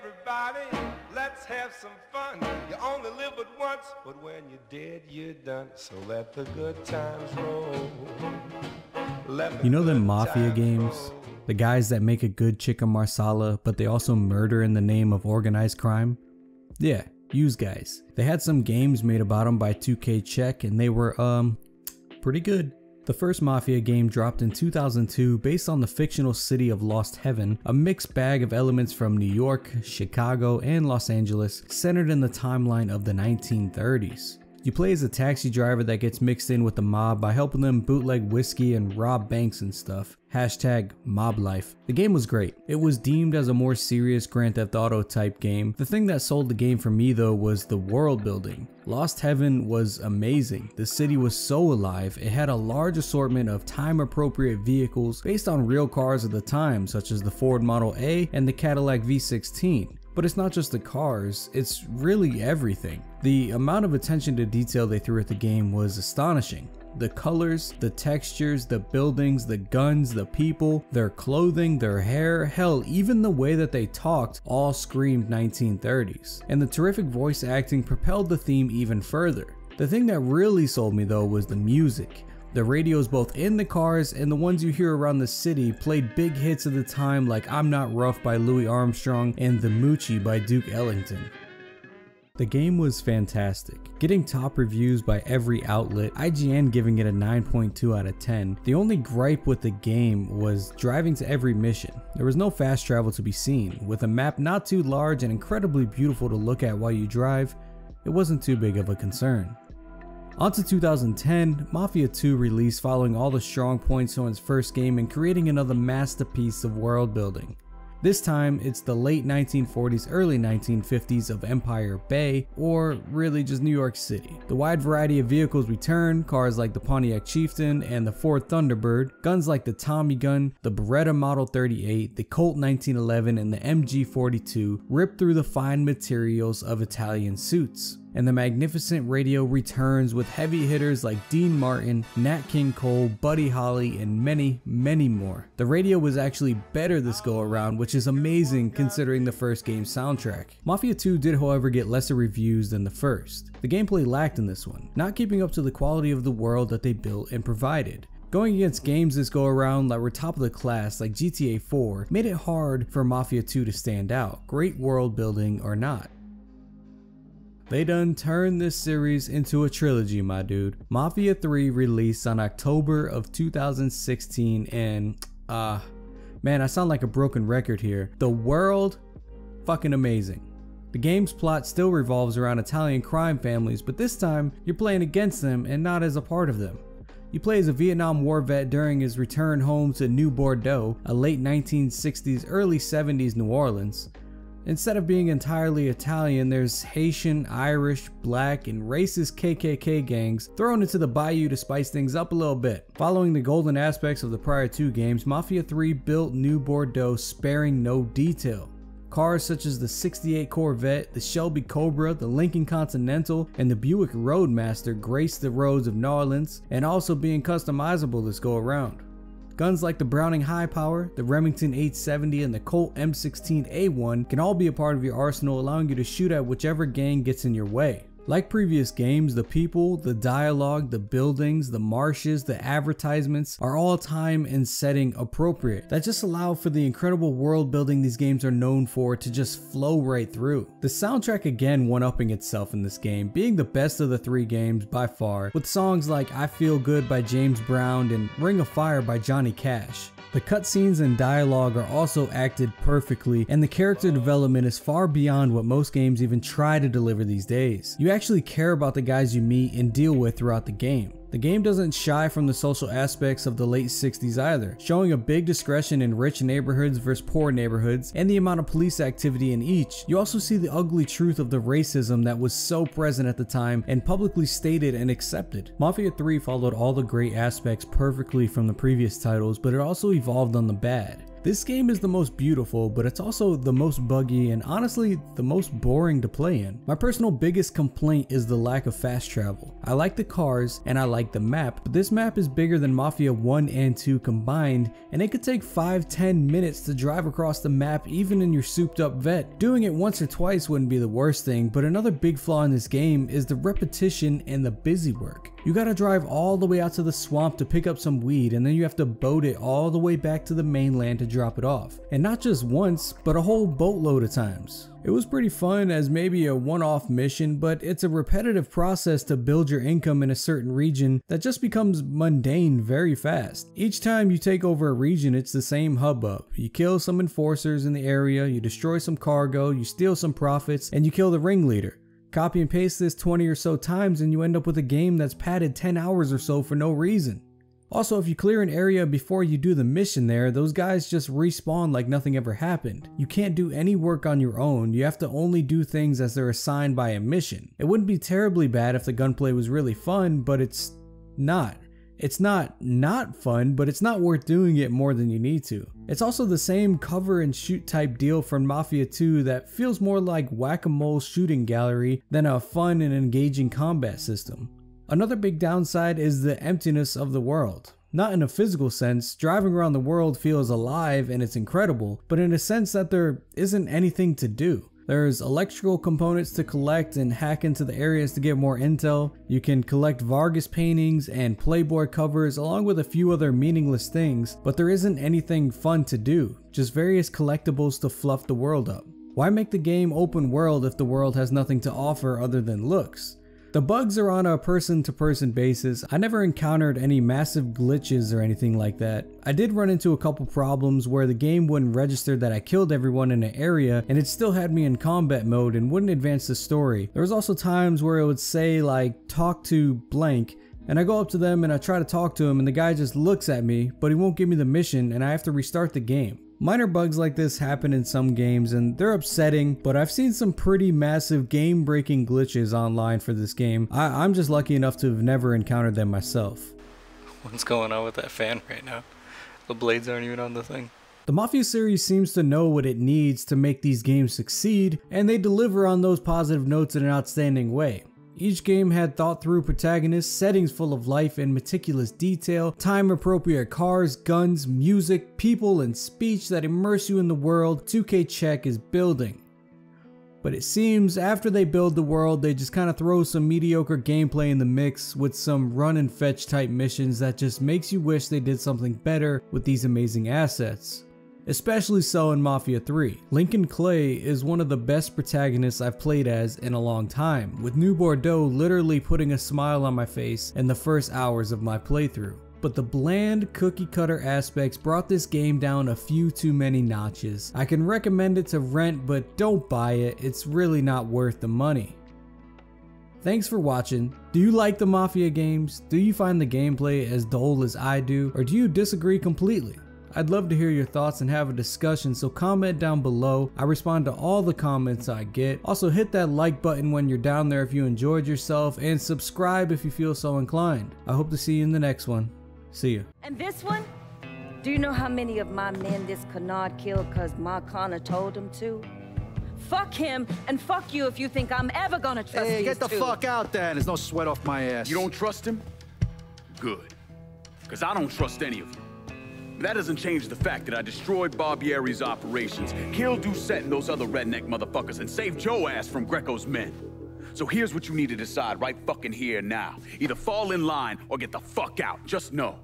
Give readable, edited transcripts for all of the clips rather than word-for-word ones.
everybody, let's have some fun. You only live but once, but when you're dead, you're done. So let the good times roll. You know them Mafia games? The guys that make a good chicken marsala, but they also murder in the name of organized crime? Yeah, use guys. They had some games made about them by 2K Czech, and they were, pretty good. The first Mafia game dropped in 2002 based on the fictional city of Lost Heaven, a mixed bag of elements from New York, Chicago, and Los Angeles, centered in the timeline of the 1930s. You play as a taxi driver that gets mixed in with the mob by helping them bootleg whiskey and rob banks and stuff. Hashtag mob life. The game was great. It was deemed as a more serious Grand Theft Auto type game. The thing that sold the game for me though was the world building. Lost Heaven was amazing. The city was so alive. It had a large assortment of time appropriate vehicles based on real cars of the time, such as the Ford Model A and the Cadillac V16. But it's not just the cars, it's really everything. The amount of attention to detail they threw at the game was astonishing. The colors, the textures, the buildings, the guns, the people, their clothing, their hair, hell, even the way that they talked all screamed 1930s. And the terrific voice acting propelled the theme even further. The thing that really sold me though was the music. The radios both in the cars and the ones you hear around the city played big hits of the time like I'm Not Rough by Louis Armstrong and The Moochie by Duke Ellington. The game was fantastic, getting top reviews by every outlet, IGN giving it a 9.2 out of 10. The only gripe with the game was driving to every mission. There was no fast travel to be seen. With a map not too large and incredibly beautiful to look at while you drive, it wasn't too big of a concern. On to 2010, Mafia 2 released following all the strong points on its first game and creating another masterpiece of world building. This time, it's the late 1940s, early 1950s of Empire Bay, or really just New York City. The wide variety of vehicles return, cars like the Pontiac Chieftain and the Ford Thunderbird, guns like the Tommy gun, the Beretta Model 38, the Colt 1911, and the MG 42 rip through the fine materials of Italian suits. And the magnificent radio returns with heavy hitters like Dean Martin, Nat King Cole, Buddy Holly, and many, many more. The radio was actually better this go around, which is amazing considering the first game's soundtrack. Mafia 2 did however get lesser reviews than the first. The gameplay lacked in this one, not keeping up to the quality of the world that they built and provided. Going against games this go around that were top of the class like GTA 4 made it hard for Mafia 2 to stand out, great world building or not. They done turned this series into a trilogy, my dude. Mafia 3 released on October of 2016 and, man, I sound like a broken record here. The world, fucking amazing. The game's plot still revolves around Italian crime families, but this time, you're playing against them and not as a part of them. You play as a Vietnam War vet during his return home to New Bordeaux, a late 1960s, early 70s New Orleans. Instead of being entirely Italian, there's Haitian, Irish, black, and racist KKK gangs thrown into the bayou to spice things up a little bit. Following the golden aspects of the prior two games, Mafia 3 built New Bordeaux sparing no detail. Cars such as the 68 Corvette, the Shelby Cobra, the Lincoln Continental, and the Buick Roadmaster graced the roads of New Orleans, and also being customizable this go around. Guns like the Browning High Power, the Remington 870, and the Colt M16A1 can all be a part of your arsenal, allowing you to shoot at whichever gang gets in your way. Like previous games, the people, the dialogue, the buildings, the marshes, the advertisements are all time and setting appropriate. That just allow for the incredible world building these games are known for to just flow right through. The soundtrack again one-upping itself in this game, being the best of the three games by far, with songs like I Feel Good by James Brown and Ring of Fire by Johnny Cash. The cutscenes and dialogue are also acted perfectly, and the character development is far beyond what most games even try to deliver these days. You actually care about the guys you meet and deal with throughout the game. The game doesn't shy from the social aspects of the late 60s either, showing a big discretion in rich neighborhoods versus poor neighborhoods and the amount of police activity in each. You also see the ugly truth of the racism that was so present at the time and publicly stated and accepted. Mafia 3 followed all the great aspects perfectly from the previous titles, but it also evolved on the bad. This game is the most beautiful, but it's also the most buggy and honestly the most boring to play in. My personal biggest complaint is the lack of fast travel. I like the cars and I like the map, but this map is bigger than Mafia 1 and 2 combined, and it could take 5-10 minutes to drive across the map even in your souped up vet. Doing it once or twice wouldn't be the worst thing, but another big flaw in this game is the repetition and the busy work. You gotta drive all the way out to the swamp to pick up some weed, and then you have to boat it all the way back to the mainland to drop it off. And not just once, but a whole boatload of times. It was pretty fun as maybe a one-off mission, but it's a repetitive process to build your income in a certain region that just becomes mundane very fast. Each time you take over a region, it's the same hubbub. You kill some enforcers in the area, you destroy some cargo, you steal some profits, and you kill the ringleader. Copy and paste this 20 or so times and you end up with a game that's padded 10 hours or so for no reason. Also, if you clear an area before you do the mission there, those guys just respawn like nothing ever happened. You can't do any work on your own, you have to only do things as they're assigned by a mission. It wouldn't be terribly bad if the gunplay was really fun, but it's not. It's not fun, but it's not worth doing it more than you need to. It's also the same cover and shoot type deal from Mafia 2 that feels more like whack-a-mole shooting gallery than a fun and engaging combat system. Another big downside is the emptiness of the world. Not in a physical sense, driving around the world feels alive and it's incredible, but in a sense that there isn't anything to do. There's electrical components to collect and hack into the areas to get more intel. You can collect Vargas paintings and Playboy covers along with a few other meaningless things, but there isn't anything fun to do, just various collectibles to fluff the world up. Why make the game open world if the world has nothing to offer other than looks? The bugs are on a person-to-person basis. I never encountered any massive glitches or anything like that. I did run into a couple problems where the game wouldn't register that I killed everyone in an area and it still had me in combat mode and wouldn't advance the story. There was also times where it would say like, talk to blank, and I go up to them and I try to talk to him and the guy just looks at me, but he won't give me the mission and I have to restart the game. Minor bugs like this happen in some games and they're upsetting, but I've seen some pretty massive game-breaking glitches online for this game. I'm just lucky enough to have never encountered them myself. What's going on with that fan right now? The blades aren't even on the thing. The Mafia series seems to know what it needs to make these games succeed, and they deliver on those positive notes in an outstanding way. Each game had thought-through protagonists, settings full of life and meticulous detail, time-appropriate cars, guns, music, people, and speech that immerse you in the world 2K Czech is building. But it seems after they build the world, they just kind of throw some mediocre gameplay in the mix with some run and fetch type missions that just makes you wish they did something better with these amazing assets. Especially so in Mafia 3. Lincoln Clay is one of the best protagonists I've played as in a long time, with New Bordeaux literally putting a smile on my face in the first hours of my playthrough. But the bland, cookie-cutter aspects brought this game down a few too many notches. I can recommend it to rent, but don't buy it, it's really not worth the money. Thanks for watching. Do you like the Mafia games? Do you find the gameplay as dull as I do, or do you disagree completely? I'd love to hear your thoughts and have a discussion, so comment down below. I respond to all the comments I get. Also hit that like button when you're down there if you enjoyed yourself, and subscribe if you feel so inclined. I hope to see you in the next one. See ya. And this one? Do you know how many of my men this Canard killed cause Ma Connor told him to? Fuck him, and fuck you if you think I'm ever gonna trust these two. Hey, get the fuck out there. There's no sweat off my ass. You don't trust him? Good. Because I don't trust any of you. That doesn't change the fact that I destroyed Barbieri's operations, killed Doucette and those other redneck motherfuckers, and saved Joe ass from Greco's men. So here's what you need to decide right fucking here now. Either fall in line or get the fuck out. Just know.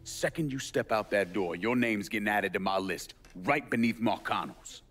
Second you step out that door, your name's getting added to my list, right beneath Marcano's.